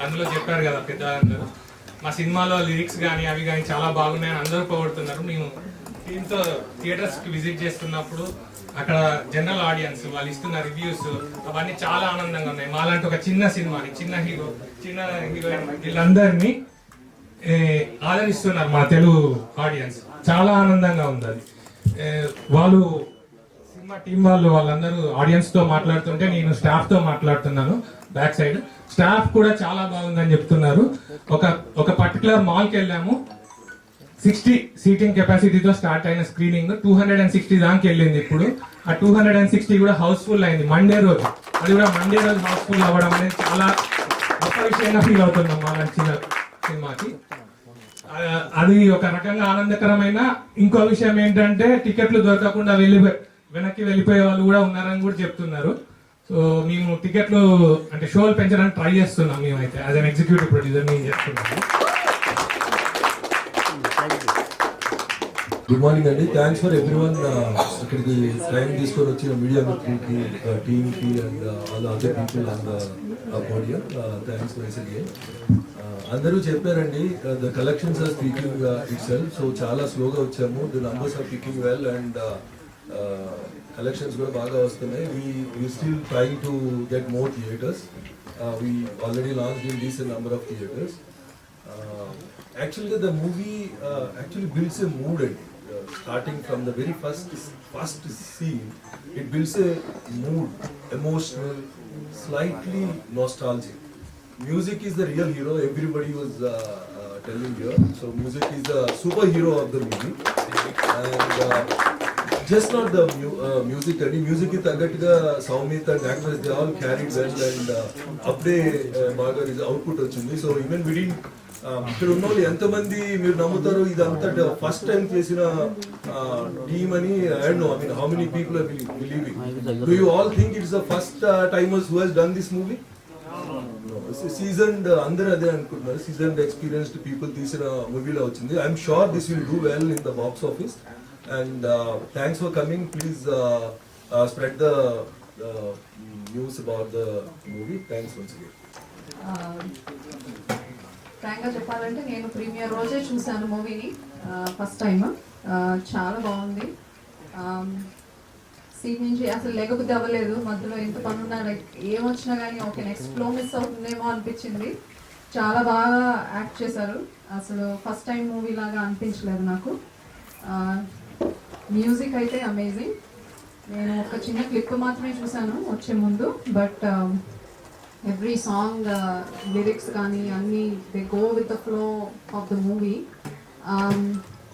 అందులో చెప్పారు కదా పెద్దలందరూ, మా సినిమాలో లిరిక్స్ కానీ అవి కానీ చాలా బాగున్నాయని అందరూ పొగుడుతున్నారు. మేము దీంతో థియేటర్స్కి విజిట్ చేస్తున్నప్పుడు అక్కడ జనరల్ ఆడియన్స్ వాళ్ళు ఇస్తున్న రివ్యూస్ అవన్నీ చాలా ఆనందంగా ఉన్నాయి. మాలాంటి ఒక చిన్న సినిమాని చిన్న హీరోయిన్ వీళ్ళందరినీ ఆదరిస్తున్నారు మా తెలుగు ఆడియన్స్. చాలా ఆనందంగా ఉంది అది. వాళ్ళు సినిమా టీం వాళ్ళందరూ ఆడియన్స్ తో మాట్లాడుతుంటే నేను స్టాఫ్ తో మాట్లాడుతున్నాను. బ్యాక్ సైడ్ స్టాఫ్ కూడా చాలా బాగుందని చెప్తున్నారు. ఒక పర్టికులర్ మాల్కి వెళ్ళాము, 60 సీటింగ్ కెపాసిటీతో స్టార్ట్ అయిన స్క్రీనింగ్ 260 దానికి వెళ్ళింది. ఇప్పుడు ఆ 260 కూడా హౌస్ఫుల్ అయింది మండే రోజు. అది కూడా మండే రోజు హౌస్ఫుల్ అవ్వడం అనేది చాలా గొప్ప విషయంగా ఫీల్ అవుతున్నాం మా నచ్చిన సినిమాకి. అది ఒక రకంగా ఆనందకరమైన. ఇంకో విషయం ఏంటంటే టికెట్లు దొరకకుండా వెనక్కి వెళ్ళిపోయే వాళ్ళు కూడా ఉన్నారని కూడా చెప్తున్నారు. సో మేము టికెట్లు అంటే షోలు పెంచడానికి ట్రై చేస్తున్నాం మేమైతే యాజ్ అన్ ఎగ్జిక్యూటివ్ ప్రొడ్యూసర్ నేను చేస్తున్నాను. గుడ్ మార్నింగ్ అండి. థ్యాంక్స్ ఫర్ ఎవ్రీవన్ ఇక్కడికి టైం తీసుకొని వచ్చిన మీడియా మిత్రులకి, టీమ్కి and all other people and audience. Thanks wise again. అందరూ చెప్పారండి, the collections are speaking itself. So చాలా స్లోగా వచ్చాము, the numbers are picking well and collections కూడా బాగా వస్తున్నాయి. We still trying to get more theatres. We already launched in decent number of theatres. Actually, the movie actually builds a mood. Starting from the very first scene, it builds a mood, emotional, slightly nostalgic. Music is the real hero. Everybody was telling here. So music is the superhero of the movie, and just not the music. Any music is tagatiga Soumit and actors, they all carried well, and upday baga is output ochindi. So even within ఇక్కడ ఉన్న వాళ్ళు ఎంతమంది మీరు నమ్ముతారు ఇదంతా first time చేసిన team అని? I don't know, I mean how many people are believing. Do you all think it's the first timers who has done this movie? Seasoned అందరూ అదే అనుకుంటున్నారు. సీజన్డ్ ఎక్స్పీరియన్స్డ్ పీపుల్ తీసిన మూవీలో వచ్చింది. I'm sure this will do well in the box office. And thanks for coming. Please spread the news about the movie. Thanks once again. ఫ్రాంక్గా చెప్పాలంటే నేను premier రోజే చూశాను మూవీని ఫస్ట్ టైం. చాలా బాగుంది. సీట్ నుంచి అసలు లేకపోతే అవ్వలేదు. మధ్యలో ఎంత పని ఉన్నా లైక్ ఏమొచ్చినా కానీ ఓకే నెక్స్ట్ ఫ్లో మిస్ అవుతుందేమో అనిపించింది. చాలా బాగా యాక్ట్ చేశారు. అసలు ఫస్ట్ టైం మూవీ లాగా అనిపించలేదు నాకు. మ్యూజిక్ అయితే అమేజింగ్. నేను ఒక చిన్న క్లిప్ మాత్రమే చూశాను వచ్చే ముందు. బట్ ఎవ్రీ సాంగ్ లిరిక్స్ కానీ అన్నీ they go with the flow of the movie.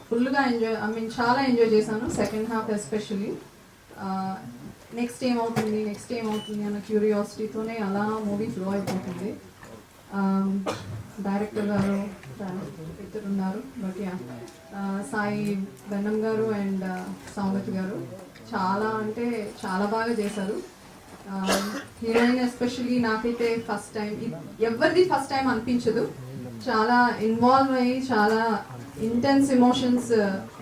ఫుల్గా ఎంజాయ్, ఐ మీన్ చాలా ఎంజాయ్ చేశాను సెకండ్ హాఫ్ ఎస్పెషలీ. నెక్స్ట్ ఏమవుతుంది అన్న క్యూరియాసిటీతోనే అలా మూవీ ఫ్లో అయిపోతుంది. డైరెక్టర్ గారు ఇద్దరు ఉన్నారు, బట్ యా సాయి బెన్నం గారు అండ్ సౌగత్ గారు చాలా అంటే చాలా బాగా చేశారు. హీరోయిన్ ఎస్పెషల్లీ నాకైతే ఫస్ట్ టైం, ఎవరిది ఫస్ట్ టైం అనిపించదు. చాలా ఇన్వాల్వ్ అయ్యి చాలా ఇంటెన్స్ ఎమోషన్స్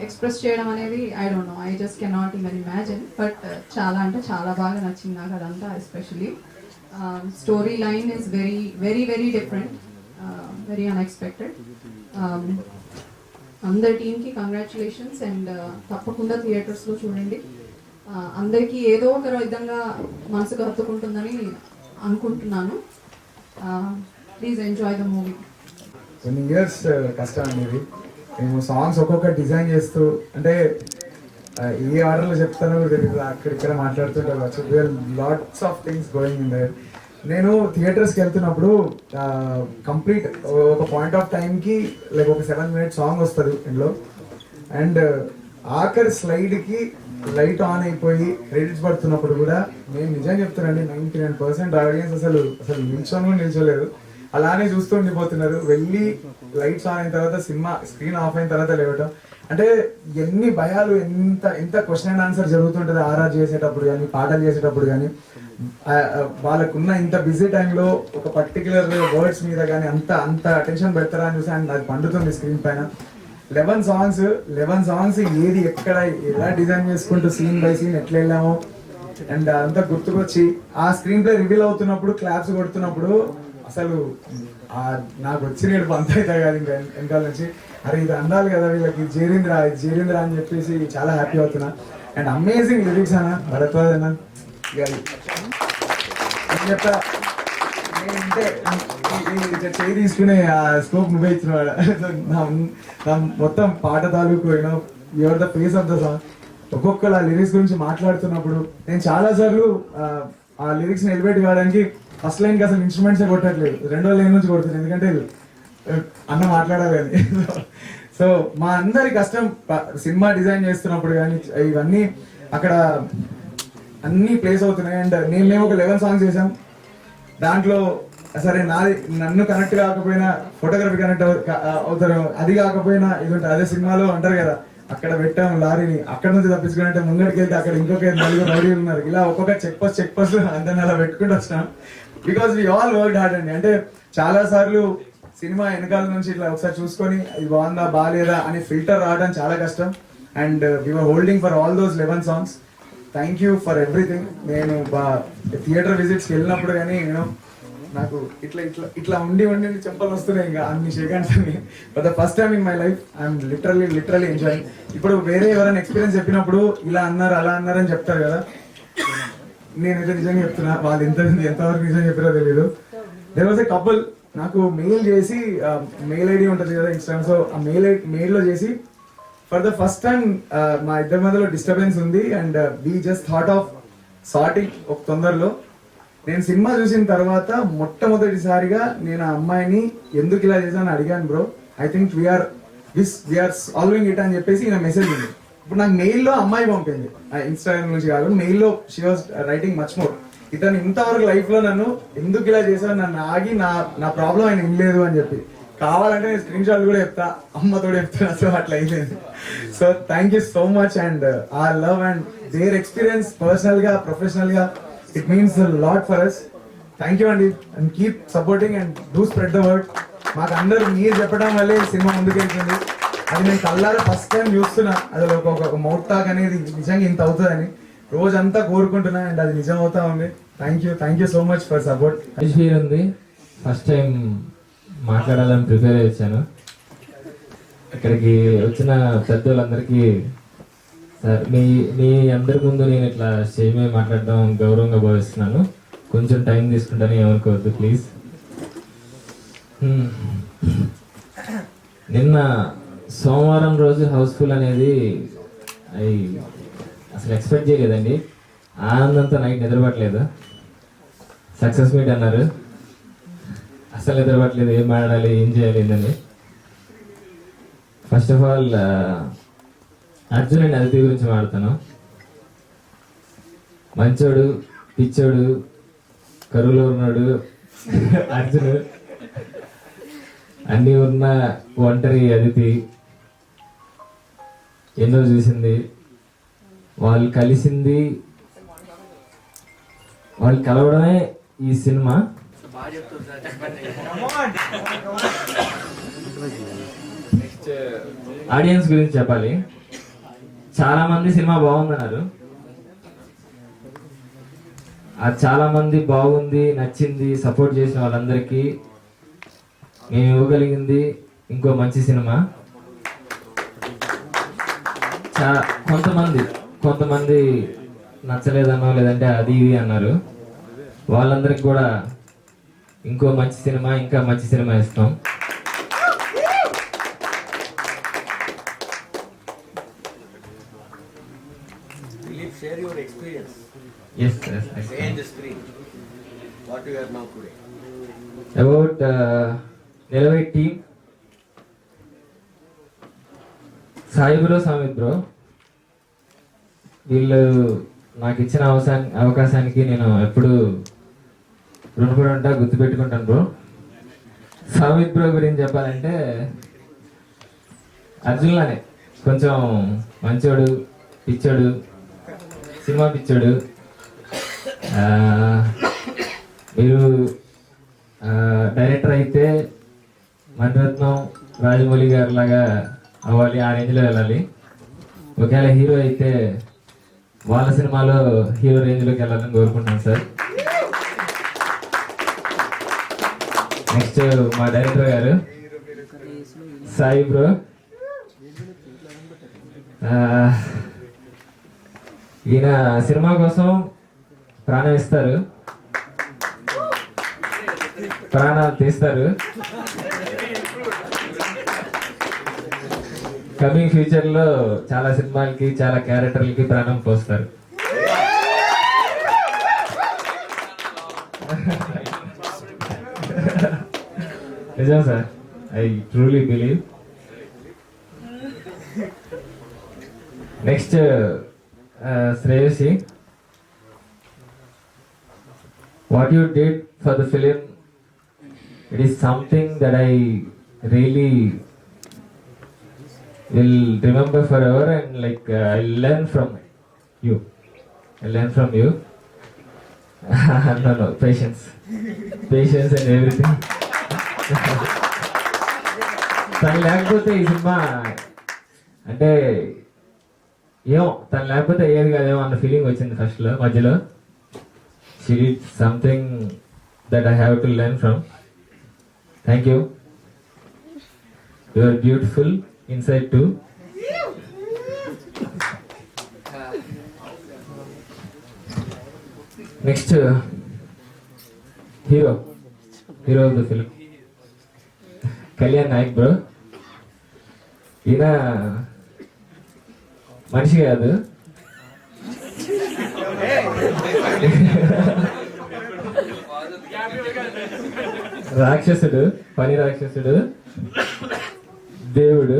ఎక్స్ప్రెస్ చేయడం అనేది I don't know, I just cannot even imagine. But చాలా అంటే చాలా బాగా నచ్చింది నాకు అదంతా. Especially story line is very very very different, very unexpected. అందరి టీమ్కి కంగ్రాచులేషన్స్ అండ్ తప్పకుండా థియేటర్స్లో చూడండి. అందరికీ ఏదో ఒక విధంగా మనసుకు హత్తుకుంటుందని అనుకుంటున్నాను. Please enjoy the movie. కొన్ని ఇయర్స్ కష్టం అనేది మేము సాంగ్స్ ఒక్కొక్క డిజైన్ చేస్తూ, అంటే ఏ ఆర్డర్లో చెప్తానో తెలియదు, అక్కడిక్కడ మాట్లాడుతుంటే lots of things going in there. నేను థియేటర్స్కి వెళ్తున్నప్పుడు కంప్లీట్ ఒక పాయింట్ ఆఫ్ టైంకి లైక్ ఒక 7 minute సాంగ్ వస్తుంది ఇంట్లో, అండ్ ఆఖరి స్లైడ్కి లైట్ ఆన్ అయిపోయి క్రెడిట్స్ పడుతున్నప్పుడు కూడా నేను నిజం చెప్తున్నానండి, 99% ఆడియన్స్ అసలు నిల్చోలేదు, అలానే చూస్తూ ఉండిపోతున్నారు. వెళ్ళి లైట్స్ ఆన్ అయిన తర్వాత సినిమా స్క్రీన్ ఆఫ్ అయిన తర్వాత లేవటం, అంటే ఎన్ని భయాలు, ఎంత క్వశ్చన్ అండ్ ఆన్సర్ జరుగుతుంటుంది ఆర్ఆర్ చేసేటప్పుడు కానీ పాటలు చేసేటప్పుడు కానీ. వాళ్ళకున్న ఇంత బిజీ టైంలో ఒక పర్టికులర్ వర్డ్స్ మీద కానీ అంత అటెన్షన్ పెడతారా అని చూసి అది పండుతుంది స్క్రీన్ పైన. 11 సాంగ్స్ ఏది ఎక్కడ ఎలా డిజైన్ చేసుకుంటూ సీన్ బై సీన్ ఎట్లా వెళ్ళామో అండ్ అంతా గుర్తుకొచ్చి ఆ స్క్రీన్ ప్లే రివీల్ అవుతున్నప్పుడు క్లాప్స్ కొడుతున్నప్పుడు అసలు నాకు వచ్చిన ఏడుపు అంత అయితే కాదు ఇంకా వెనకాల నుంచి, అరే ఇది అందాలి కదా వీళ్ళకి, ఇది చేరింద్ర అని చెప్పేసి చాలా హ్యాపీ అవుతున్నా. అండ్ అమేజింగ్ లిరిక్స్ అన్న భరద్వాజ్ అన్న. ఇక ఏం చెప్తా, నేనంటే చేయి తీసుకునే ఆ స్కోప్ నువ్వే ఇచ్చినవాడు. నా మొత్తం పాట తాలూకు you know your the face of the song. ఒక్కొక్కరు ఆ లిరిక్స్ గురించి మాట్లాడుతున్నప్పుడు నేను చాలా సార్లు ఆ లిరిక్స్ ని ఎలివేట్ కావడానికి ఫస్ట్ లైన్ కి అసలు ఇన్స్ట్రుమెంట్సే కొట్టట్లేదు, రెండో లైన్ నుంచి కొడుతున్నాను, ఎందుకంటే అన్న మాట్లాడాలి అని. సో మా అందరి కష్టం సినిమా డిజైన్ చేస్తున్నప్పుడు కానీ ఇవన్నీ అక్కడ అన్ని ప్లేస్ అవుతున్నాయి. అండ్ మేము ఒక 11 సాంగ్స్ చేసాం. దాంట్లో సరే నన్ను కనెక్ట్ కాకపోయినా ఫోటోగ్రఫీ కనెక్ట్ అవుతారు, అది కాకపోయినా ఇది ఉంటుంది. అదే సినిమాలో అంటారు కదా, అక్కడ పెట్టాము లారీని, అక్కడ నుంచి తప్పించుకున్నట్టే ముంగడికి వెళ్తే అక్కడ ఇంకొక 4 రౌడీలు ఉన్నారు. ఇలా ఒక్కొక్క చెక్ పోస్ట్ అందరిని అలా పెట్టుకుంటూ వచ్చినాం. Because we all work hard అండి. అంటే చాలా సార్లు సినిమా వెనకాల నుంచి ఇట్లా ఒకసారి చూసుకొని ఇది బాగుందా బాగాలేదా అని ఫిల్టర్ రావడం చాలా కష్టం. And we're holding for all those 11 songs. Thank you for everything. నేను థియేటర్ విజిట్స్కి వెళ్ళినప్పుడు కానీ నేను నాకు ఇట్లా ఇట్లా ఇట్లా ఉండి చెప్పలు వస్తున్నాయి ఇంకా అన్ని సెకండ్స్ అని. For the first time in my life I'm literally enjoying. ఇప్పుడు వేరే ఎవరైనా ఎక్స్పీరియన్స్ చెప్పినప్పుడు ఇలా అన్నారు అలా అన్నారు అని చెప్తారు కదా, నేనైతే నిజంగా చెప్తున్నా, వాళ్ళు ఎంతవరకు నిజంగా చెప్పారో తెలియదు. దేర్ వాజ్ ఎ కపుల్ నాకు మెయిల్ చేసి, మెయిల్ ఐడి ఉంటుంది కదా ఇన్స్టాగ్రామ్, సో ఆ మెయిల్లో చేసి ఫర్ ద ఫస్ట్ టైం మా ఇద్దరి మధ్యలో డిస్టర్బెన్స్ ఉంది and we just thought of sorting ఒక తొందరలో. నేను సినిమా చూసిన తర్వాత మొట్టమొదటిసారిగా నేను ఆ అమ్మాయిని ఎందుకు ఇలా చేశాను అడిగాను. Bro I think we're solving it అని చెప్పేసి ఈయన మెసేజ్ ఉంది. ఇప్పుడు నాకు మెయిల్లో అమ్మాయి పంపింది, ఇన్స్టాగ్రామ్ నుంచి కాదు, మెయిల్లో she was writing much more. ఇతను ఇంతవరకు లైఫ్ లో నన్ను ఎందుకు ఇలా చేశాను, నన్ను ఆగి నా ప్రాబ్లం ఆయన ఇవ్వలేదు అని చెప్పి. కావాలంటే నేను స్క్రీన్ షాట్ కూడా చెప్తా, అమ్మతో చెప్తున్నా. సో అట్లా అయిపోయింది. So thank you so much. And uh love and their experience personal గా ప్రొఫెషనల్ గా it means lot for us. Thank you అండి. And keep supporting and do spread the word. మాకు అందరూ మీరు చెప్పడం వల్లే సినిమా ముందుకెళ్తుంది. అది నేను కళ్ళారా ఫస్ట్ టైం చూస్తున్నా, అది ఒక మౌత్ టాక్ అనేది నిజంగా ఇంత అవుతుందని రోజంతా కోరుకుంటున్నా. అండ్ అది నిజం అవుతా ఉంది. Thank you so much for support. Feel ఉంది. ఫస్ట్ టైం మాట్లాడాలని ప్రిపేర్ అయ్యి వచ్చాను. ఇక్కడికి వచ్చిన పెద్దోళ్ళందరికీ సార్ మీ అందరి ముందు నేను ఇట్లా స్టేజ్ మీద మాట్లాడడం గౌరవంగా భావిస్తున్నాను. కొంచెం టైం తీసుకుంటాను, ఏమనుకోవద్దు ప్లీజ్. నిన్న సోమవారం రోజు హౌస్ఫుల్ అనేది అసలు ఎక్స్పెక్ట్ చేయలేదండి. ఆనందంతో నైట్ నిద్రపట్టలేదు. సక్సెస్ మీట్ అన్నారు, అసలు నిద్రపట్టలేదు, ఏం మాట్లాడాలి ఏం చేయాలి ఏంటండి. First of all Arjun and Aditi గురించి మాట్లాడతాను. మంచోడు, పిచ్చోడు, కరువులో ఉన్నాడు అర్జున్, అన్నీ ఉన్న ఒంటరి అదితి, ఎన్నో చూసింది, వాళ్ళు కలిసింది, వాళ్ళు కలవడమే ఈ సినిమా. ఆడియన్స్ గురించి చెప్పాలి. చాలా మంది సినిమా బాగుందన్నారు. అది చాలా మంది బాగుంది, నచ్చింది, సపోర్ట్ చేసిన వాళ్ళందరికీ మేము ఇవ్వగలిగింది ఇంకో మంచి సినిమా. కొంతమంది నచ్చలేదన్నో లేదంటే అది ఇది అన్నారు. వాళ్ళందరికి కూడా ఇంకో మంచి సినిమా, ఇంకా మంచి సినిమా ఇస్తాం. Share your experience. Yes. Behind the screen. What you are now today. About Nilavai team, Sai bro, Samith bro, వీళ్ళు నాకు ఇచ్చిన అవకాశానికి నేను ఎప్పుడు రుణపడి ఉంటా, గుర్తుపెట్టుకుంటాను బ్రో. సామిత్ బ్రో గురించి చెప్పాలంటే అర్జున్లానే కొంచెం మంచోడు, పిచ్చోడు, సినిమా పిచ్చోడు. మీరు డైరెక్టర్ అయితే మణిరత్నం, రాజమౌళి గారి లాగా అవ్వాలి, ఆ రేంజ్లో వెళ్ళాలి. ఒకవేళ హీరో అయితే వాళ్ళ సినిమాలో హీరో రేంజ్లోకి వెళ్ళాలని కోరుకుంటున్నాను సార్. నెక్స్ట్ మా డైరెక్టర్ గారు సాయి బ్రో. ఈయన సినిమా కోసం ప్రాణం ఇస్తారు, ప్రాణాలు తీస్తారు. కమింగ్ ఫ్యూచర్ లో చాలా సినిమాలకి చాలా క్యారెక్టర్లకి ప్రాణం పోస్తారు. నిజం sir, I truly believe. Next Shreyasi, what you did for the film, it is something that I really will remember forever, and like I learn from you. No, patience and everything. తను లేకపోతే ఈ సినిమా అంటే ఏమో, తను లేకపోతే ఏది కాదేమో అన్న ఫీలింగ్ వచ్చింది ఫస్ట్ లో, మధ్యలో. She did something that I have to learn from. Thank you. You are beautiful inside too. Next, hero of the film, Kalyan Naik bro. ఈయన మనిషి కాదు, రాక్షసుడు, పని రాక్షసుడు, దేవుడు.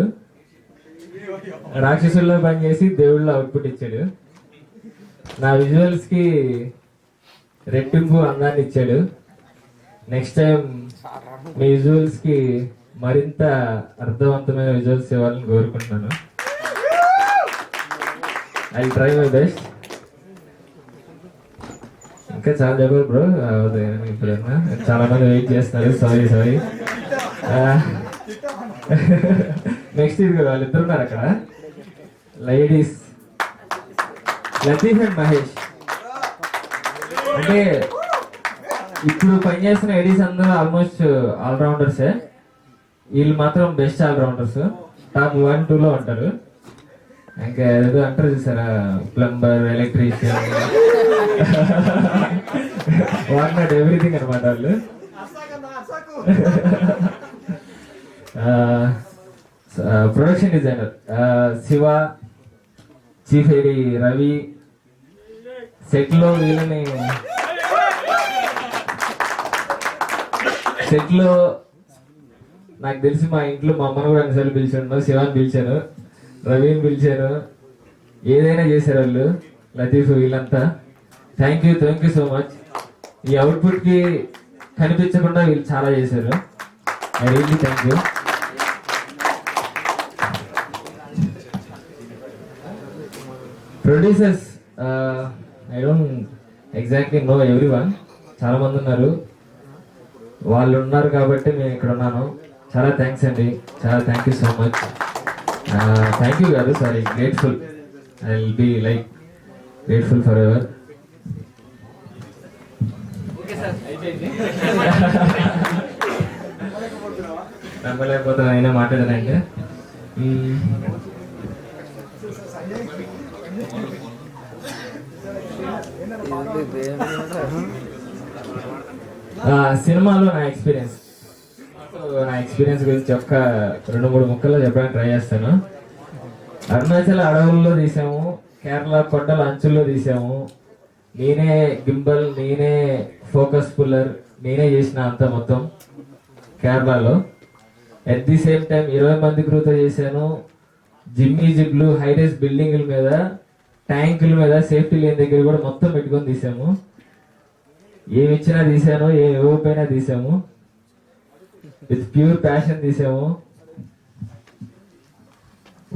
రాక్షసుల్లో పనిచేసి దేవుళ్ళలో అవుట్పుట్ ఇచ్చాడు. నా విజువల్స్ కి రెట్టింపు అందాన్ని ఇచ్చాడు. నెక్స్ట్ టైం మీ విజువల్స్ కి మరింత అర్థవంతమైన విజువల్స్ ఇవ్వాలని కోరుకుంటున్నాను. I try my best. ఇంకా చాలా చెప్పారు బ్రో, ఇప్పుడన్నా చాలా మంది వెయిట్ చేస్తున్నారు. సారీ. నెక్స్ట్ ఇది వాళ్ళిద్దరు ఉన్నారు అక్కడ, లేడీస్, లతీఫ్ అండ్ మహేష్. అంటే ఇప్పుడు పనిచేస్తున్న ఎడీస్ అందరూ ఆల్మోస్ట్ ఆల్రౌండర్సే, వీళ్ళు మాత్రం బెస్ట్ ఆల్రౌండర్స్. టాప్ 1, 2 లో ఉంటారు. ఇంకా ఏదో అంటారు చూసారా, plumber, electrician, what not everything అనమాట వాళ్ళు. Production designer Shiva, chief AD Ravi. సెట్లో వీళ్ళని నాకు తెలిసి మా ఇంట్లో మా అమ్మను కూడా అన్నిసార్లు పిలిచాను, శివాని పిలిచాను, రవిని పిలిచాను. ఏదైనా చేశారు వాళ్ళు, లతీఫ్, వీళ్ళంతా. Thank you so much. ఈ అవుట్పుట్ కి కనిపించకుండా వీళ్ళు చాలా చేశారు. I really thank you. Producers, I don't exactly know everyone. చాలా మంది ఉన్నారు, వాళ్ళు ఉన్నారు కాబట్టి నేను ఇక్కడ ఉన్నాను. చాలా థ్యాంక్స్ అండి, చాలా thank you so much. Thank you కాదు, sorry, grateful. I will be like grateful forever. నమ్మలేకపోతున్నా అయినా మాట్లాడానంటే. సినిమాలో నా ఎక్స్పీరియన్స్ గురించి ఒక 2-3 ముక్కల్లో చెప్పడానికి ట్రై చేస్తాను. అరుణాచల్ అడవుల్లో తీసాము, కేరళ కొండల అంచుల్లో తీసాము. నేనే గింబల్, నేనే ఫోకస్ పుల్లర్, నేనే చేసిన అంత మొత్తం కేరళలో. అట్ ది సేమ్ టైం 20 మంది క్రూతో చేశాను. జిమ్మి జిబ్లు, హైరైజ్ బిల్డింగుల మీద, ట్యాంకుల మీద, సేఫ్టీ లేని దగ్గర కూడా మొత్తం పెట్టుకొని తీసాము. ఏమి ఇచ్చినా తీసాను, ఏమి ఇవ్వకపోయినా తీసాము. విత్ ప్యూర్ ప్యాషన్ తీసాము.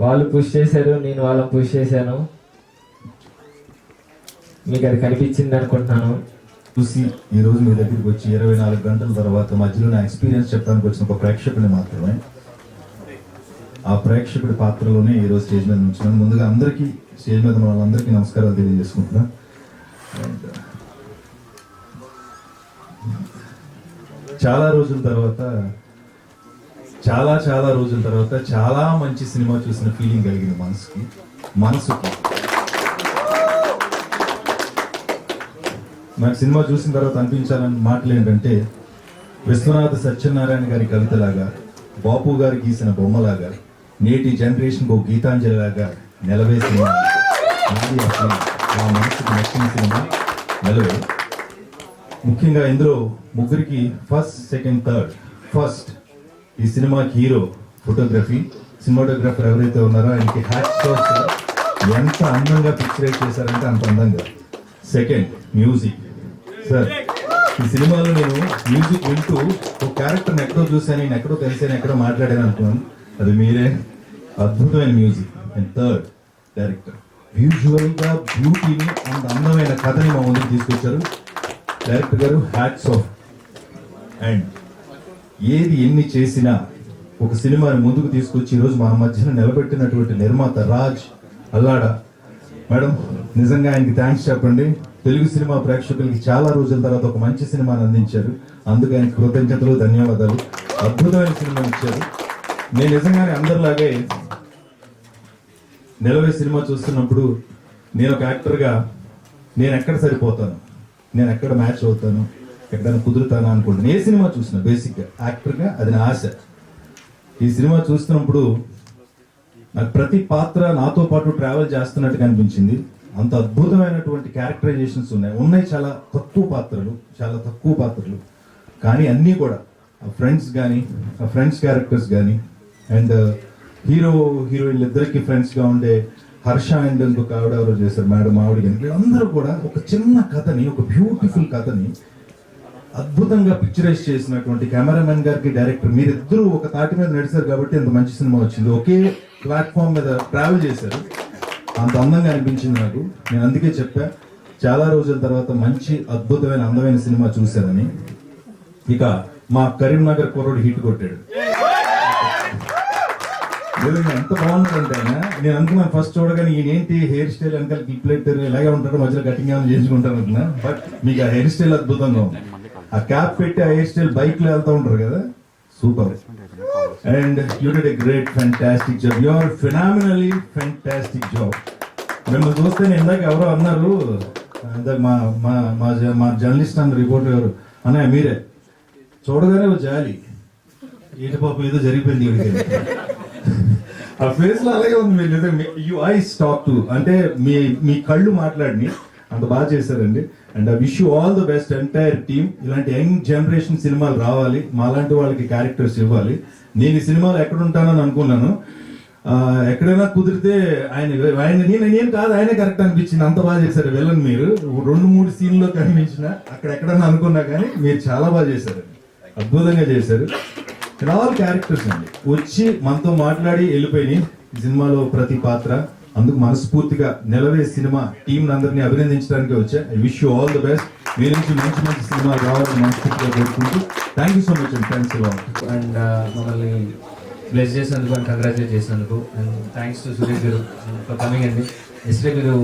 వాళ్ళు పుష్ చేశారు, నేను వాళ్ళని పుష్ చేశాను. మీకు అది కనిపించింది అనుకుంటున్నాను. చూసి ఈరోజు మీ దగ్గరికి వచ్చి 24 గంటల తర్వాత మధ్యలో నా ఎక్స్పీరియన్స్ చెప్పడానికి వచ్చిన ఒక ప్రేక్షకుని మాత్రమే. ఆ ప్రేక్షకుడి పాత్రలోనే ఈరోజు స్టేజ్ మీద ఉంచున్నాను. ముందుగా అందరికీ, స్టేజ్ మీద ఉన్న వాళ్ళందరికీ నమస్కారాలు తెలియజేసుకుంటున్నాను. చాలా రోజుల తర్వాత చాలా రోజుల తర్వాత చాలా మంచి సినిమా చూసిన ఫీలింగ్ కలిగింది మనసుకి. నాకు సినిమా చూసిన తర్వాత అనిపించాలని మాటలు ఏంటంటే, విశ్వనాథ సత్యనారాయణ గారి కవితలాగా, బాపు గారు గీసిన బొమ్మలాగా, నేటి జనరేషన్ ఓ గీతాంజలిలాగా నిలవే సినిమా నాది. అసలు నా మనసుకు నచ్చిన సినిమా నిలవే. ముఖ్యంగా ఇందులో ముగ్గురికి ఫస్ట్, సెకండ్, థర్డ్. ఫస్ట్ ఈ సినిమాకి హీరో ఫోటోగ్రఫీ, సినిమాటోగ్రాఫర్ ఎవరైతే ఉన్నారో ఆయనకి హ్యాట్స్ ఆఫ్. ఎంత అందంగా పిక్చరైజ్ చేశారంటే అంత అందంగా. Second music. సార్, ఈ సినిమాలో నేను మ్యూజిక్ వింటూ ఒక క్యారెక్టర్ని ఎక్కడో చూశాను, నేను ఎక్కడో తెలిసాను, ఎక్కడో మాట్లాడాను అనుకున్నాను. అది మీరే. అద్భుతమైన మ్యూజిక్. And third director. విజువల్గా బ్యూటీని అంత అందమైన కథని మా ముందుకు తీసుకొచ్చారు డైరెక్టర్ గారు. Hats off. అండ్ ఏది ఎన్ని చేసినా ఒక సినిమాని ముందుకు తీసుకొచ్చి ఈరోజు మన మధ్యన నిలబెట్టినటువంటి నిర్మాత రాజ్ అల్లాడ మేడం, నిజంగా ఆయనకి థ్యాంక్స్ చెప్పండి. తెలుగు సినిమా ప్రేక్షకులకి చాలా రోజుల తర్వాత ఒక మంచి సినిమాని అందించారు. అందుకు ఆయనకి కృతజ్ఞతలు, ధన్యవాదాలు. అద్భుతమైన సినిమా ఇచ్చారు. నేను నిజంగానే అందరిలాగే నిలవే సినిమా చూస్తున్నప్పుడు నేను ఒక యాక్టర్గా నేను ఎక్కడ సరిపోతాను, నేను ఎక్కడ మ్యాచ్ అవుతాను, ఎక్కడైనా కుదురుతానా అనుకుంటాను. ఏ సినిమా చూసినా బేసిక్గా యాక్టర్గా అది నా ఆశ. ఈ సినిమా చూస్తున్నప్పుడు నాకు ప్రతి పాత్ర నాతో పాటు ట్రావెల్ చేస్తున్నట్టుగా అనిపించింది. అంత అద్భుతమైనటువంటి క్యారెక్టరైజేషన్స్ ఉన్నాయి. చాలా తక్కువ పాత్రలు కానీ అన్నీ కూడా ఆ ఫ్రెండ్స్ కానీ, ఆ ఫ్రెండ్స్ క్యారెక్టర్స్ కానీ, అండ్ హీరోయిన్లు ఇద్దరికి ఫ్రెండ్స్గా ఉండే హర్ష అండ్ ఇంకొక ఆవిడ ఎవరో చేశారు మేడం, ఆవిడ కానీ, వీళ్ళందరూ కూడా ఒక చిన్న కథని, ఒక బ్యూటిఫుల్ కథని అద్భుతంగా పిక్చరైజ్ చేసినటువంటి కెమెరామెన్ గారికి, డైరెక్టర్, మీరిద్దరూ ఒక తాటి మీద నడిచారు కాబట్టి ఇంత మంచి సినిమా వచ్చింది. ఒకే ప్లాట్ఫామ్ మీద ట్రావెల్ చేశారు. అంత అందంగా అనిపించింది నాకు. నేను అందుకే చెప్పా, చాలా రోజుల తర్వాత మంచి అద్భుతమైన అందమైన సినిమా చూశానని. ఇక మా కరీంనగర్ కుర్రోడు హిట్ కొట్టాడు. ఎంత బాగుంటుందంటే ఆయన, నేను అనుకున్నాను ఫస్ట్ చూడగానే ఈయనేంటి హెయిర్ స్టైల్ వెనకాల క్లిప్ లెట్టారు, ఇలాగే ఉంటారు, మధ్యలో కటింగ్ ఏమైనా చేయించుకుంటారు అనుకున్నా. బట్ మీకు ఆ హెయిర్ స్టైల్ అద్భుతంగా ఉంది. ఆ క్యాప్ పెట్టి ఆ హెయిర్ స్టైల్ బైక్ లో వెళ్తూ ఉంటారు కదా, super. And you did a great fantastic job. You are phenomenally fantastic job. మిమ్మల్ని చూస్తే నేను ఇందాక ఎవరో అన్నారు, ఇందాక మా జర్నలిస్ట్ అన్న రిపోర్టర్ ఎవరు అన్నయ్య మీరే, చూడగానే ఓ జాలి, ఏంటి పాపం ఏదో జరిగిపోయింది వీడికి. ఆ ఫేస్ లో అలాగే ఉంది. మీరు యూ ఐస్ టాక్ టు అంటే మీ కళ్ళు మాట్లాడిని అంత బాగా చేశారండి. And I wish you all the best entire team. ఇలాంటి యంగ్ జనరేషన్ సినిమాలు రావాలి, మాలాంటి వాళ్ళకి క్యారెక్టర్స్ ఇవ్వాలి. నేను ఈ సినిమాలో ఎక్కడ ఉంటానని అనుకున్నాను. ఎక్కడైనా కుదిరితే నేను కాదు, ఆయనే కరెక్ట్ అనిపించింది. అంత బాగా చేశారు విలన్. మీరు 2-3 సీన్లో కనిపించిన అక్కడ ఎక్కడన్నా అనుకున్నా కానీ మీరు చాలా బాగా చేశారు, అద్భుతంగా చేశారు. ఆల్ క్యారెక్టర్స్ అండి వచ్చి మనతో మాట్లాడి వెళ్ళిపోయినాయి ఈ సినిమాలో ప్రతి పాత్ర. అందుకు మనస్ఫూర్తిగా నిలవే సినిమా టీం అందరినీ అభినందించడానికి వచ్చా. I wish you all the best. మీ నుంచి మంచి సినిమా రావాలని మనస్ఫూర్తిగా కోరుకుంటూ thank you so much and thanks and మమ్మల్ని బ్లెస్ చేసినందుకు అండ్ కంగ్రాచులేట్ చేసినందుకు and thanks to Suresh garu for coming అండి. ఎస్టే మీరు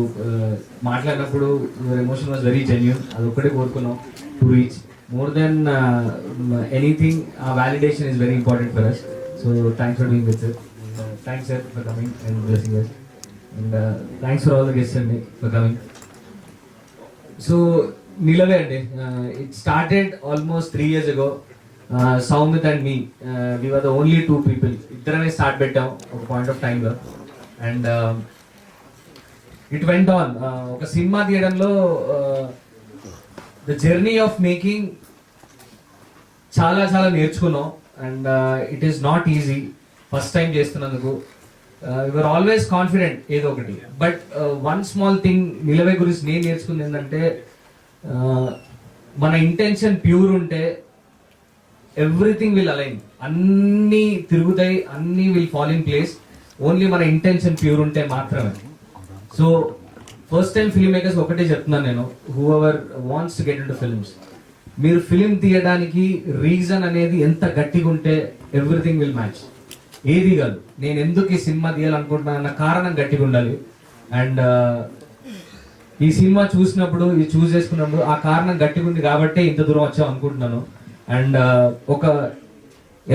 మాట్లాడినప్పుడు your emotion was very genuine. అది ఒక్కటే కోరుకున్నాం to reach more than anything. Validation is very important for us, so thanks for being with us. Thanks sir for coming and blessing us, and thanks for all the guests and for coming. So Nilave ante it started almost 3 years ago. Soumit and me, we were the only 2 people. Iddarame start pettam oka point of time lo, and it went on. Oka cinema theaterlo the journey of making చాలా నేర్చుకున్నాం. And it is not easy first time చేస్తున్నందుకు. Your always confident ఏదో ఒకటి. But one small thing నిలవే గురించి నేను నేర్చుకుంది ఏంటంటే, మన ఇంటెన్షన్ ప్యూర్ ఉంటే ఎవ్రీథింగ్ విల్ అలైన్. అన్నీ తిరుగుతాయి, అన్నీ will fall in place. Only మన ఇంటెన్షన్ ప్యూర్ ఉంటే మాత్రమే. So first time film makers ఒకటే చెప్తున్నాను నేను, who ever wants to get in to films, మీరు ఫిలిం తీయడానికి రీజన్ అనేది ఎంత గట్టిగా ఉంటే ఎవ్రీథింగ్ విల్ మ్యాచ్. ఏది కాదు, నేను ఎందుకు ఈ సినిమా తీయాలనుకుంటున్నా అన్న కారణం గట్టిగా ఉండాలి. అండ్ ఈ సినిమా చూసినప్పుడు, ఇది చూస్ చేసుకున్నప్పుడు ఆ కారణం గట్టిగా ఉంది కాబట్టే ఇంత దూరం వచ్చాం అనుకుంటున్నాను. అండ్ ఒక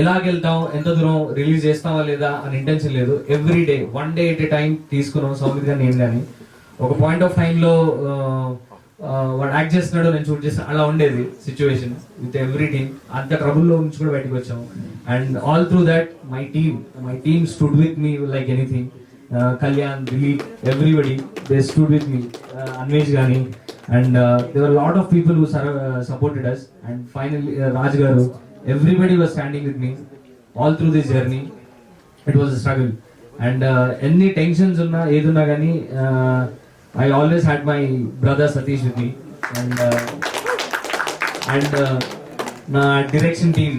ఎలాగెళ్తాం, ఎంత దూరం రిలీజ్ చేస్తామా లేదా అని ఇంటెన్షన్ లేదు. Every day 1 day at a time తీసుకున్నాం సౌమిత్ గారు నేను కానీ. ఒక పాయింట్ ఆఫ్ టైంలో వాడు యాక్ట్ చేస్తున్నాడు, నేను షూట్ చేస్తాను, అలా ఉండేది సిచ్యువేషన్ విత్ ఎవ్రీ టీమ్. అంత ట్రబుల్లో నుంచి కూడా బయటకు వచ్చాము. And all through that my team stood with me like anything. Kalyan, Dilip, everybody they stood with me. Anvesh కానీ, and their lot of people who supported us. And finally Raj garu, everybody was standing with me all through this journey. It was a struggle, and any tensions unna edunna gani I always had my brother Satish with me, and na direction team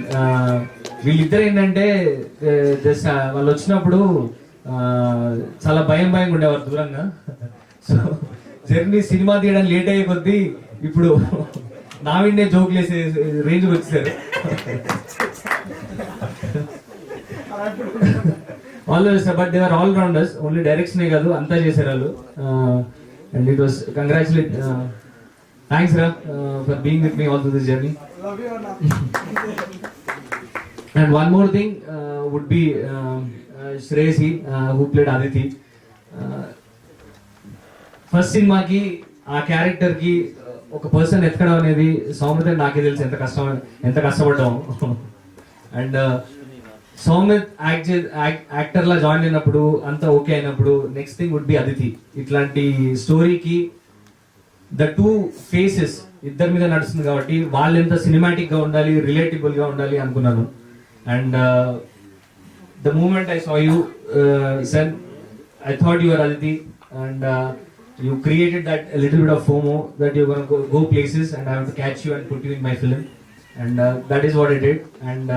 వీళ్ళిద్దరు ఏంటంటే వాళ్ళు వచ్చినప్పుడు చాలా భయంగా ఉండేవారు దూరంగా. So journey సినిమా తీయడానికి లేట్ అయ్యే కొద్దీ ఇప్పుడు నా విన్నే జోకులు వేసే రేంజ్కి వచ్చేసారు. Always, but they are all rounders. Only డైరెక్షనే కాదు, అంతా చేశారు వాళ్ళు. And it was congratulate, thanks రా for being with me all through this journey. And one more thing would be Shreyasi who played Aditi. First సినిమాకి ఆ క్యారెక్టర్కి ఒక పర్సన్ ఎత్తడం అనేది సౌమిత్ అని నాకే తెలుసు ఎంత కష్టపడ్డాము. అండ్ సౌమిత్ యాక్టర్ లా జాయిన్ అయినప్పుడు అంతా ఓకే అయినప్పుడు next thing would be Aditi. ఇట్లాంటి స్టోరీకి ద 2 faces ఇద్దరి మీద నడుస్తుంది కాబట్టి వాళ్ళు ఎంత సినిమాటిక్ గా ఉండాలి, రిలేటబుల్ గా ఉండాలి అనుకున్నాను. And the moment I saw you son, I thought you are Aditi. అండ్ you created that a little bit of FOMO that you're going to go places and I have to catch you and put you in my film, and that is what I did. And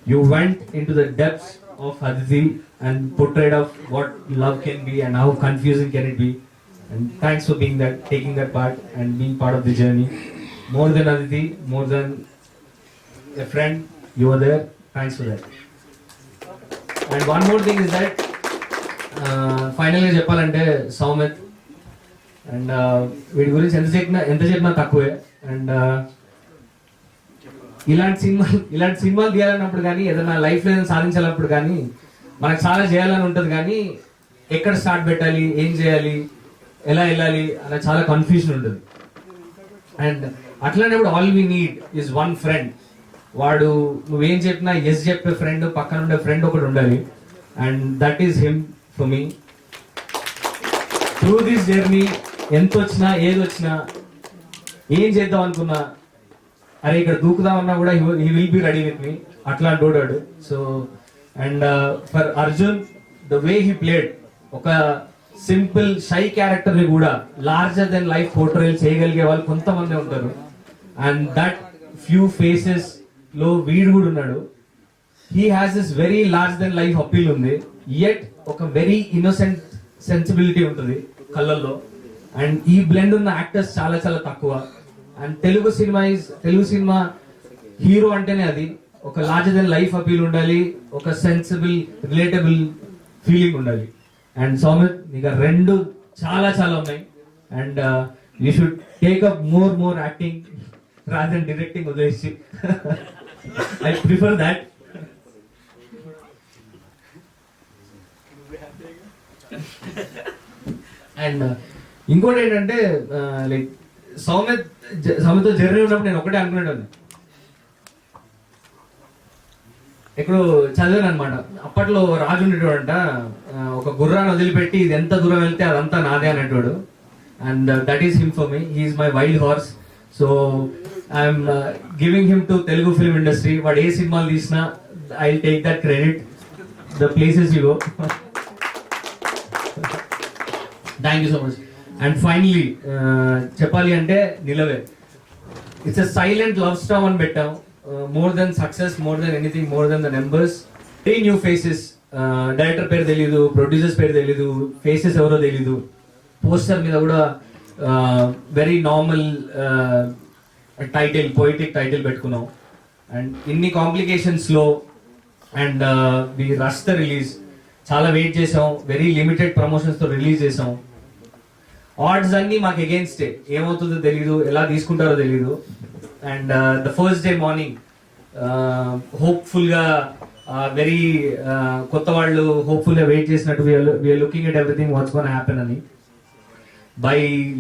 you went into the depths of Aditi and portrayed of what love can be and how confusing can it be. And thanks for being that, taking that part and being part of the journey. More than Aditi, more than a friend, you were there. Thanks for that. And one more thing is that finally చెప్పాలంటే Soumith, and వీడి గురించి ఎంత చెప్పినా తక్కువే. And ఇలాంటి సినిమాలు తీయాలన్నప్పుడు కానీ, ఏదైనా లైఫ్లో ఏదైనా సాధించాలన్నప్పుడు కానీ మనకు చాలా చేయాలని ఉంటుంది, కానీ ఎక్కడ స్టార్ట్ పెట్టాలి, ఏం చేయాలి, ఎలా వెళ్ళాలి అనే చాలా కన్ఫ్యూజన్ ఉంటుంది. అండ్ అట్లాంటప్పుడు all we need is one friend. వాడు నువ్వేం చెప్పినా ఎస్ చెప్పే ఫ్రెండ్, పక్కన ఉండే ఫ్రెండ్ ఒకటి ఉండాలి. And that is him for me. Through this journey ఎంత వచ్చినా, ఏది వచ్చినా, ఏం చేద్దాం అనుకున్నా, అరే ఇక్కడ దూకుదామన్నా కూడా he will be ready with me. అట్లా డోడాడు. So and for Arjun, the way he played, ఒక సింపుల్ షై క్యారెక్టర్ ని కూడా లార్జర్ దెన్ లైఫ్ పోర్ట్రేల్ చేయగలిగే వాళ్ళు కొంతమంది ఉంటారు. అండ్ దట్ ఫ్యూ ఫేసెస్ లో వీడు కూడా ఉన్నాడు. He has this very large then life appeal ఉంది, యెట్ ఒక వెరీ ఇన్నోసెంట్ సెన్సిబిలిటీ ఉంటుంది కళ్ళల్లో. అండ్ ఈ బ్లెండ్ ఉన్న యాక్టర్స్ చాలా చాలా తక్కువ. అండ్ తెలుగు సినిమా హీరో అంటేనే అది ఒక లార్జర్ దెన్ లైఫ్ అపీల్ ఉండాలి, ఒక సెన్సిబుల్ రిలేటబుల్ ఫీలింగ్ ఉండాలి. అండ్ సౌమిత్, నీకు రెండు చాలా చాలా ఉన్నాయి. And you should take up more acting rather than directing వదిలేసి. I prefer that. అండ్ ఇంకోటి ఏంటంటే లైక్ సౌమిత్తో జర్నీ ఉన్నప్పుడు నేను ఒకటే అనుకునేవాడిని, ఎక్కడో చదివాను అనమాట. అప్పట్లో రాజు ఉండేటోడంట, ఒక గుర్రాన్ని వదిలిపెట్టి ఇది ఎంత దూరం వెళ్తే అదంతా నాదే అనేటోడు. And that is him for me. He's my wild horse. So I'm giving him to Telugu film industry. వాడు ఏ సినిమాలు తీసినా I will take that credit, the places you go. Thank you so much. And finally చెప్పాలి అంటే Nilave, it's a silent love storm అని పెట్టాం. More than success, more than anything, more than the numbers. 3 new faces. Director పేరు తెలీదు, producers పేరు తెలీదు, faces ఎవరో తెలీదు. పోస్టర్ మీద కూడా very normal title, poetic title పెట్టుకున్నాం. అండ్ ఇన్ని కాంప్లికేషన్స్లో and we rush the release. చాలా వెయిట్ చేసాం, వెరీ లిమిటెడ్ ప్రమోషన్స్తో రిలీజ్ చేసాం. ఆర్డ్స్ అన్ని మాకు అగేన్స్టే, ఏమవుతుందో తెలీదు, ఎలా తీసుకుంటారో తెలీదు. And the first day morning హోప్ఫుల్గా వెరీ కొత్త వాళ్ళు హోప్ఫుల్గా వెయిట్ చేసినట్టు we're looking at everything what's gonna happen అని. By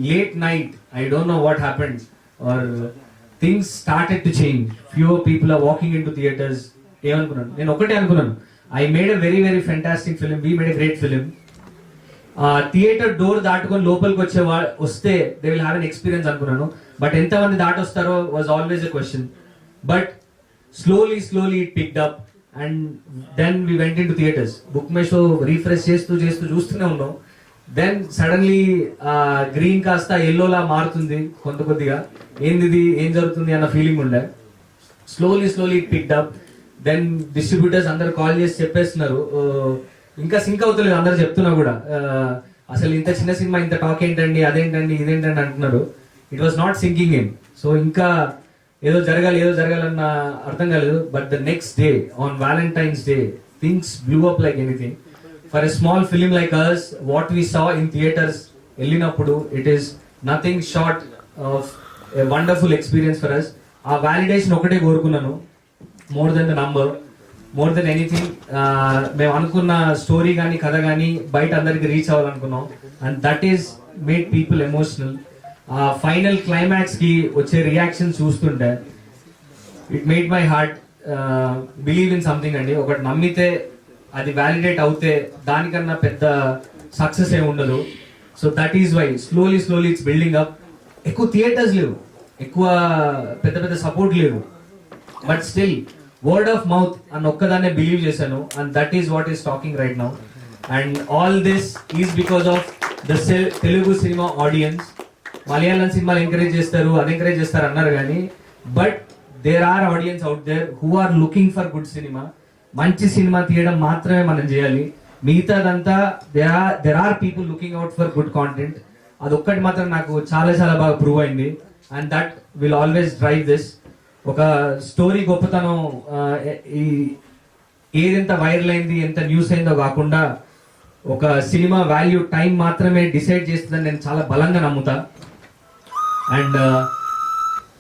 late night I don't know what happened or things started to change. Fewer people are walking into theatres. ఏమనుకున్నాను నేను, ఒకటే అనుకున్నాను, I made a very very fantastic film, we made a great film. Theatre door దాటుకొని లోపలికి వస్తే they will have an experience అనుకున్నాను. But ఎంతమంది దాటొస్తారో was always a question. But slowly it picked up and then we went into theatres. BookMyShow refresh చేస్తూ చూస్తూనే ఉన్నాం. Then suddenly green కాస్త ఎల్లోలా మారుతుంది కొద్దిగా. ఏంది ఏం జరుగుతుంది అన్న ఫీలింగ్ ఉండే. Slowly it picked up. Then distributors అందరు కాల్ చేసి చెప్పేస్తున్నారు, ఇంకా సింక్ అవుతలేదు అందరు చెప్తున్నా కూడా, అసలు ఇంత చిన్న సినిమా ఇంత టాక్ ఏంటండి, అదేంటండి ఇదేంటండి అంటున్నారు. It was not sinking in. So ఇంకా ఏదో జరగాలన్న అర్థం కాలేదు. But the next day on Valentine's Day things blew up like anything. For a small film like us, what we saw in theatres వెళ్ళినప్పుడు, it is nothing short of a wonderful experience for us. ఆ validation ఒకటే కోరుకున్నాను, more than the number, more than anything. మేము అనుకున్న story కానీ కథ కానీ బయట అందరికి reach అవ్వాలనుకున్నాం. And that is made people emotional. Final climax కి వచ్చే రియాక్షన్ చూస్తుంటే it made my heart believe in something అండి. ఒకటి నమ్మితే అది వ్యాలిడేట్ అవుతే దానికన్నా పెద్ద సక్సెస్ ఏమి ఉండదు. So that is why slowly it's building up. ఎక్కువ థియేటర్స్ లేవు, ఎక్కువ పెద్ద సపోర్ట్ లేవు, but still word of mouth అని ఒక్కదాన్నే బిలీవ్ చేశాను. And that is what is talking right now. And all this is because of the Telugu cinema audience. Malayalam సినిమాలు encourage చేస్తారు, అన్ఎంకరేజ్ చేస్తారు అన్నారు కానీ, but there are audience out there who are looking for good cinema. మంచి cinema తీయడం మాత్రమే మనం చేయాలి, మిగతాదంతా there are people looking out for good content. అదొక్కటి మాత్రం నాకు చాలా బాగా ప్రూవ్ అయింది. And that will always drive this. ఒక స్టోరీ గొప్పతనం ఏదెంత వైరల్ అయింది, ఎంత న్యూస్ అయిందో కాకుండా ఒక సినిమా వాల్యూ టైం మాత్రమే డిసైడ్ చేస్తుందని నేను చాలా బలంగా నమ్ముతా. అండ్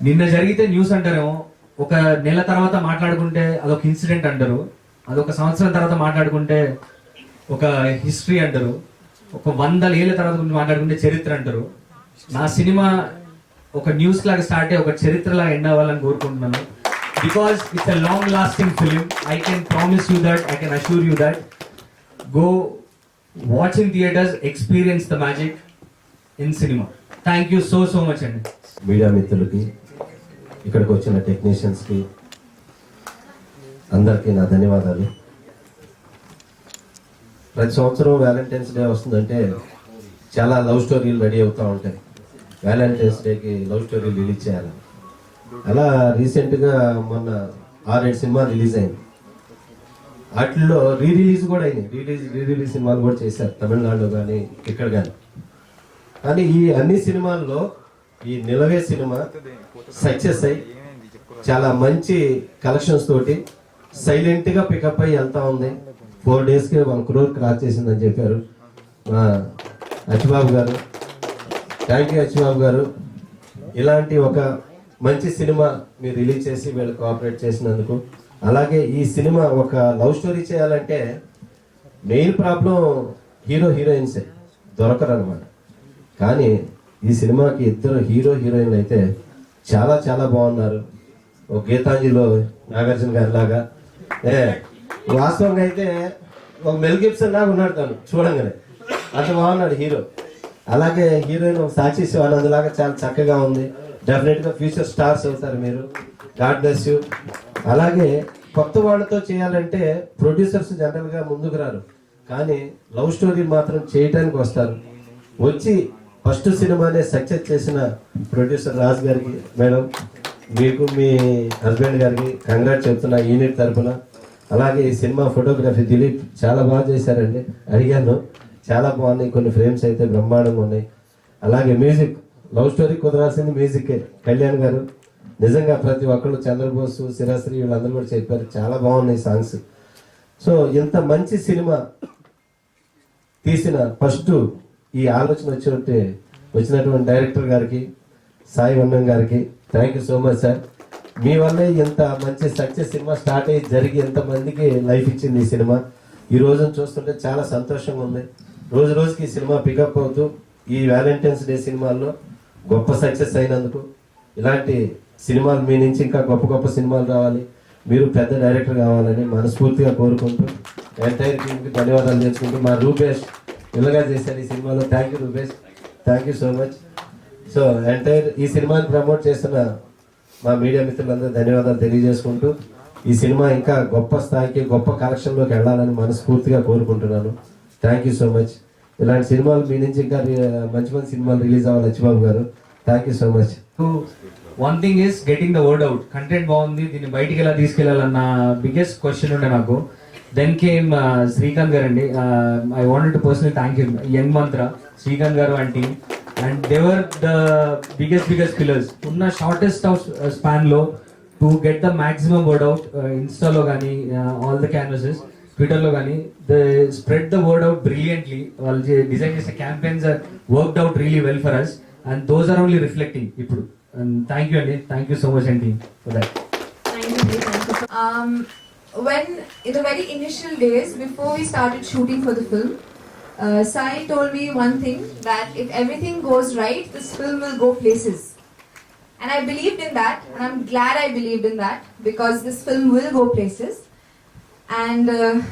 నిన్న జరిగితే న్యూస్ అంటారేమో, ఒక నెల తర్వాత మాట్లాడుకుంటే అదొక ఇన్సిడెంట్ అంటారు, అదొక సంవత్సరం తర్వాత మాట్లాడుకుంటే ఒక హిస్టరీ అంటారు, ఒక 100 ఏళ్ళ తర్వాత మాట్లాడుకుంటే చరిత్ర అంటారు. నా సినిమా ఒక న్యూస్ లాగా స్టార్ట్ అయ్యి ఒక చరిత్రలా ఎండ్ అవ్వాలని కోరుకుంటున్నాను. Because it's a long lasting film. I can promise you that, I can assure you that. Go watch in theatres, experience the magic in cinema. Thank you so much అండి. Media మిత్రులకి, ఇక్కడికి వచ్చిన టెక్నీషియన్స్కి అందరికీ నా ధన్యవాదాలు. ప్రతి సంవత్సరం వ్యాలంటైన్స్ డే వస్తుందంటే చాలా లవ్ స్టోరీలు రెడీ అవుతూ ఉంటాయి. వ్యాలంటైన్స్ డేకి లవ్ స్టోరీలు రిలీజ్ చేయాలి. అలా రీసెంట్గా మొన్న 6-7 సినిమా రిలీజ్ అయింది. వాటిల్లో రీ రిలీజ్ కూడా అయినాయి. రీ రిలీజ్ సినిమాలు కూడా చేశారు తమిళనాడులో కానీ ఇక్కడ కానీ. కానీ ఈ అన్ని సినిమాల్లో ఈ నిలవే సినిమా సక్సెస్ అయ్యి చాలా మంచి కలెక్షన్స్ తోటి సైలెంట్గా పికప్ అయ్యి వెళ్తా ఉంది. 4 డేస్కి 1 crore క్రాస్ చేసిందని చెప్పారు అచ్చిబాబు గారు. థ్యాంక్ యూ అచ్చిబాబు గారు. ఇలాంటి ఒక మంచి సినిమా మీరు రిలీజ్ చేసి వీళ్ళు కోఆపరేట్ చేసినందుకు. అలాగే ఈ సినిమా ఒక లవ్ స్టోరీ చేయాలంటే మెయిన్ ప్రాబ్లం హీరోయిన్సే దొరకరు అనమాట. కానీ ఈ సినిమాకి 2 హీరోయిన్లు అయితే చాలా బాగున్నారు. ఒక గీతాంజలిలో నాగార్జున గారి లాగా, వాస్తవంగా అయితే ఒక మెల్ గిబ్సన్ లాగా ఉన్నాడు తను చూడంగానే, అంత బాగున్నాడు హీరో. అలాగే హీరోయిన్ ఒక సాక్షి శివానంద్ లాగా చాలా చక్కగా ఉంది. డెఫినెట్గా ఫ్యూచర్ స్టార్స్ అవుతారు మీరు. God bless you. అలాగే కొత్త వాళ్ళతో చేయాలంటే ప్రొడ్యూసర్స్ జనరల్గా ముందుకు రారు, కానీ లవ్ స్టోరీ మాత్రం చేయటానికి వస్తారు. వచ్చి ఫస్ట్ సినిమానే సక్సెస్ చేసిన ప్రొడ్యూసర్ రాజ్ గారికి, మేడం మీకు మీ హస్బెండ్ గారికి కంగ్రాట్ చెప్తున్నా యూనిట్ తరఫున. అలాగే ఈ సినిమా ఫోటోగ్రఫీ దిలీప్ చాలా బాగా చేశారండి, అడిగాను, చాలా బాగున్నాయి. కొన్ని ఫ్రేమ్స్ అయితే బ్రహ్మాండంగా ఉన్నాయి. అలాగే మ్యూజిక్, లవ్ స్టోరీ కుదరాల్సింది మ్యూజికే. కళ్యాణ్ గారు నిజంగా ప్రతి ఒక్కళ్ళు, చంద్రబోసు, శిరాశ్రీ వీళ్ళందరూ కూడా చెప్పారు, చాలా బాగున్నాయి సాంగ్స్. సో ఇంత మంచి సినిమా తీసిన ఫస్ట్ ఈ ఆలోచన వచ్చినటువంటి డైరెక్టర్ గారికి, సాయి వన్నం గారికి thank you so much sir. మీ వల్లే ఇంత మంచి సక్సెస్ సినిమా స్టార్ట్ అయ్యి జరిగి ఎంతమందికి లైఫ్ ఇచ్చింది ఈ సినిమా. ఈ రోజును చూస్తుంటే చాలా సంతోషంగా ఉంది. రోజు రోజుకి ఈ సినిమా పికప్ అవుతూ ఈ వ్యాలంటైన్స్ డే సినిమాల్లో గొప్ప సక్సెస్ అయినందుకు, ఇలాంటి సినిమాలు మీ నుంచి ఇంకా గొప్ప గొప్ప సినిమాలు రావాలి, మీరు పెద్ద డైరెక్టర్ కావాలని మనస్ఫూర్తిగా కోరుకుంటూ ఎంటైర్ టీంకి ధన్యవాదాలు చేసుకుంటూ, మా రూపేష్ ఇలాగా చేశారు ఈ సినిమాలో. Thank you Rupesh, thank you so much. So entire ఈ సినిమాని ప్రమోట్ చేస్తున్న మా మీడియా మిత్రులందరూ ధన్యవాదాలు తెలియజేసుకుంటూ, ఈ సినిమా ఇంకా గొప్ప స్థాయికి గొప్ప కలెక్షన్లోకి వెళ్ళాలని మనస్ఫూర్తిగా కోరుకుంటున్నాను. Thank you so much. ఇలాంటి సినిమాలు మీ నుంచి ఇంకా మంచి మంచి సినిమాలు రిలీజ్ అవ్వాలి లచ్చిబాబు గారు. Thank you so much. One thing is getting the word out. Content బాగుంది, దీన్ని బయటికి ఎలా తీసుకెళ్లాలన్న బిగ్గెస్ట్ క్వశ్చన్ ఉండే నాకు. దెన్ కేమ్ శ్రీకాంత్ గారు అండి. I wanted to personally thank you young Mantra, Srikanth garu and team. And they were the biggest pillars. ఉన్న షార్టెస్ట్ ఆఫ్ స్పాన్ లో to get the maximum word out. ఇన్స్టాలో కానీ ఆల్ ద క్యాన్వసెస్, ట్విట్టర్లో కానీ they spread the word out brilliantly. వాళ్ళు design చేసే campaigns are worked out really well for us, and those are only reflecting ఇప్పుడు. And thank you Andy, thank you so much and team for that. Thank you. When in the very initial days before we started shooting for the film, Sai told me one thing, that if everything goes right, this film will go places. And I believed in that, and I'm glad I believed in that, because this film will go places. And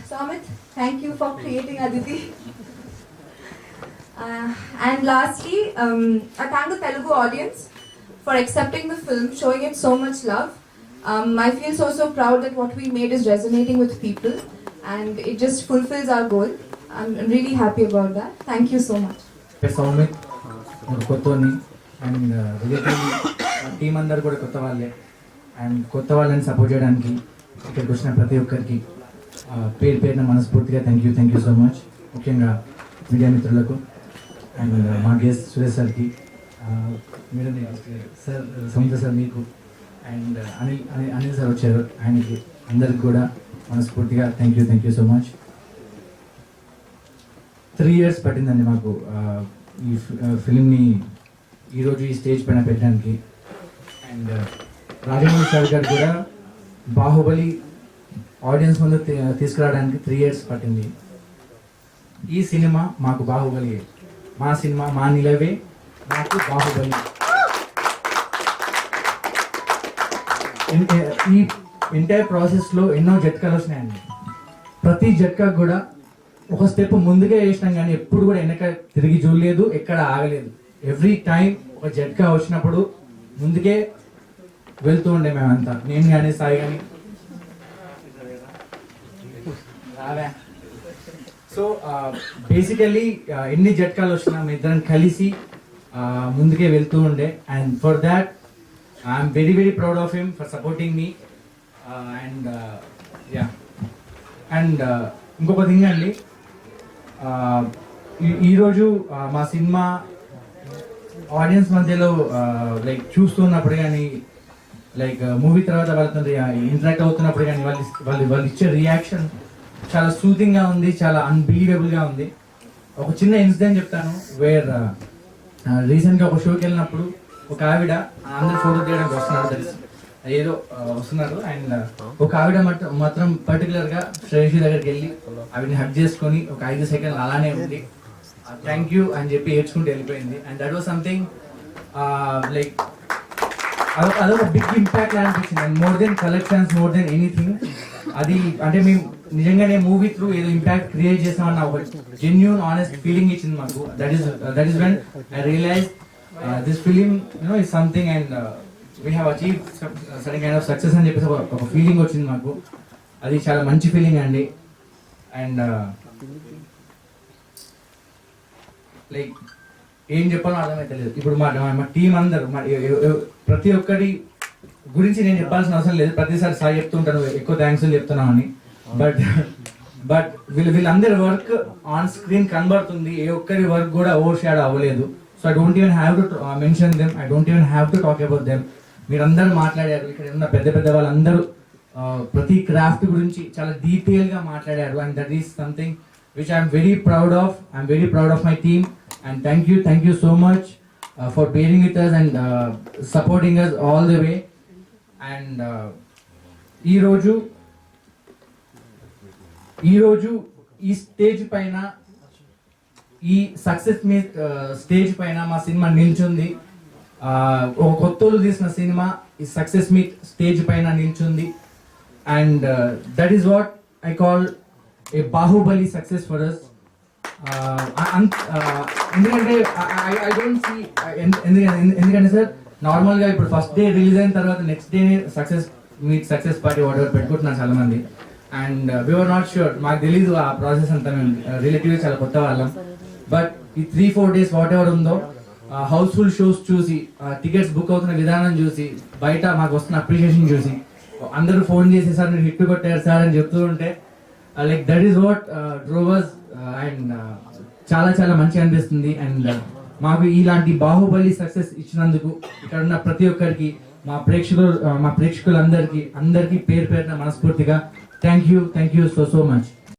so Amit, thank you for creating Aditi. And lastly, I thank the Telugu audience for accepting the film, showing it so much love. I feel so proud that what we made is resonating with people, and it just fulfills our goal. I'm really happy about that. Thank you so much. Soumith కొత్తని and relative team అందరు కూడా కొత్త వాళ్ళే. And కొత్త వాళ్ళని support చేయడానికి ఇక్కడికి వచ్చిన ప్రతి ఒక్కరికి పేరు పేరున మనస్ఫూర్తిగా థ్యాంక్ యూ సో మచ్. ముఖ్యంగా మీడియా మిత్రులకు అండ్ మా గెస్ట్ సురేష్ సార్కి, మేడం సార్, సముద్ర సార్ మీకు, అండ్ అనిల్ సార్ వచ్చారు, ఆయనకి అందరికి కూడా మనస్ఫూర్తిగా thank you so much. 3 years పట్టిందండి మాకు ఈ ఫిలింని ఈరోజు ఈ స్టేజ్ పైన పెట్టడానికి. అండ్ రాజమౌళి సార్ గారు కూడా బాహుబలి ఆడియన్స్ ముందు తీసుకురావడానికి 3 years పట్టింది. ఈ సినిమా మాకు బాహుబలి, మా సినిమా మా నిలవే మాకు బాహుబలి. ఈ ఎంటైర్ ప్రాసెస్లో ఎన్నో జట్కాలు వచ్చినాయండి. ప్రతి జట్కా కూడా ఒక స్టెప్ ముందుకే వేసినాం, కానీ ఎప్పుడు కూడా వెనక తిరిగి చూడలేదు, ఎక్కడ ఆగలేదు. ఎవ్రీ టైం ఒక జట్కా వచ్చినప్పుడు ముందుకే వెళ్తూ ఉండే మేమంతా, నేను కానీ సాయి కానీ. సో బేసికల్లీ ఎన్ని జట్కాలు వచ్చినా మీ ఇద్దరం కలిసి ముందుకే వెళ్తూ ఉండే. And for that I'm very proud of him for supporting me. And and ఇంకొక థింగ్ అండి, ఈరోజు మా సినిమా ఆడియన్స్ మధ్యలో లైక్ చూస్తున్నప్పుడు కానీ, లైక్ మూవీ తర్వాత వాళ్ళతో ఇంటరాక్ట్ అవుతున్నప్పుడు కానీ వాళ్ళు ఇచ్చే రియాక్షన్ చాలా సూతింగ్గా ఉంది, చాలా అన్బిలీవబుల్గా ఉంది. ఒక చిన్న ఇన్సిడెంట్ చెప్తాను. వేర్ రీసెంట్గా ఒక షోకి వెళ్ళినప్పుడు ఒక ఆవిడ అందరు ఫోటో తీయడానికి వస్తున్నారు అండ్ ఒక ఆవిడ మాత్రం పర్టికులర్గా శ్రేయసి దగ్గరికి వెళ్ళి ఆవిడని హక్ చేసుకొని ఒక 5 seconds అలానే ఉంది, థ్యాంక్ యూ అని చెప్పి ఏడ్చుకుంటూ వెళ్ళిపోయింది. And that was something like అదొక బిగ్ ఇంపాక్ట్ అనిపించింది. And more than collections, more than anything, అది అంటే మేము నిజంగానే మూవీ త్రూ ఏదో ఇంపాక్ట్ క్రియేట్ చేసామన్న ఒక జెన్యూన్ ఆనెస్ట్ ఫీలింగ్ ఇచ్చింది మాకు. That is when I realise this film is something and we have achieve certain kind of success అని చెప్పేసి ఒక ఫీలింగ్ వచ్చింది మాకు. అది చాలా మంచి ఫీలింగ్ అండి. అండ్ లైక్ ఏం చెప్పాలో అర్థమైతే లేదు. ఇప్పుడు మా టీం అందరూ ప్రతి ఒక్కరి గురించి నేను చెప్పాల్సిన అవసరం లేదు, ప్రతిసారి సాయి చెప్తుంటాను ఎక్కువ థ్యాంక్స్ చెప్తున్నామని. బట్ వీళ్ళందరి వర్క్ ఆన్ స్క్రీన్ కనబడుతుంది, ఏ ఒక్కరి వర్క్ కూడా ఓవర్ షాడో అవ్వలేదు. So I don't even have to mention them, I don't even have to talk about them. మీరందరూ మాట్లాడారు, ఇక్కడ ఉన్న పెద్ద వాళ్ళందరూ ప్రతి క్రాఫ్ట్ గురించి చాలా డీటెయిల్గా మాట్లాడారు. And that is something which I am very proud of. I am very proud of my team, and thank you so much for bearing with us and supporting us all the way. And ఈరోజు ఈ stage పైన, ఈ success మీ stage పైన మా cinema నిల్చుంది. ఒక కొత్తలు తీసిన cinema ఈ success meet stage పైన నిల్చుంది. And that is what I call a Baahubali success for us. ఎందుకంటే ఐ డోంట్ సీ, ఎందుకంటే సార్ నార్మల్గా ఇప్పుడు ఫస్ట్ డే రిలీజ్ అయిన తర్వాత next day success party whatever పెట్టుకుంటున్నారు చాలా మంది. అండ్ వీఆర్ నాట్ ష్యూర్, మాకు తెలీదు ఆ ప్రాసెస్ అంతా, మేము రిలేటివ్గా చాలా కొత్త వాళ్ళం. బట్ ఈ 3-4 days వాట్ ఎవర్ ఉందో, హౌస్ఫుల్ షోస్ చూసి, టికెట్స్ బుక్ అవుతున్న విధానం చూసి, బయట మాకు వస్తున్న అప్రిషియేషన్ చూసి, అందరూ ఫోన్ చేసి సార్ మీరు హిట్ కొట్టారు సార్ అని చెప్తూ ఉంటే, లైక్ దట్ ఈస్ వాట్ డ్రోవర్స్. అండ్ చాలా చాలా మంచిగా అనిపిస్తుంది. అండ్ మాకు ఇలాంటి బాహుబలి సక్సెస్ ఇచ్చినందుకు ఇక్కడ ఉన్న ప్రతి ఒక్కరికి, మా ప్రేక్షకులందరికీ పేరు పేరున మనస్ఫూర్తిగా థ్యాంక్ యూ సో మచ్.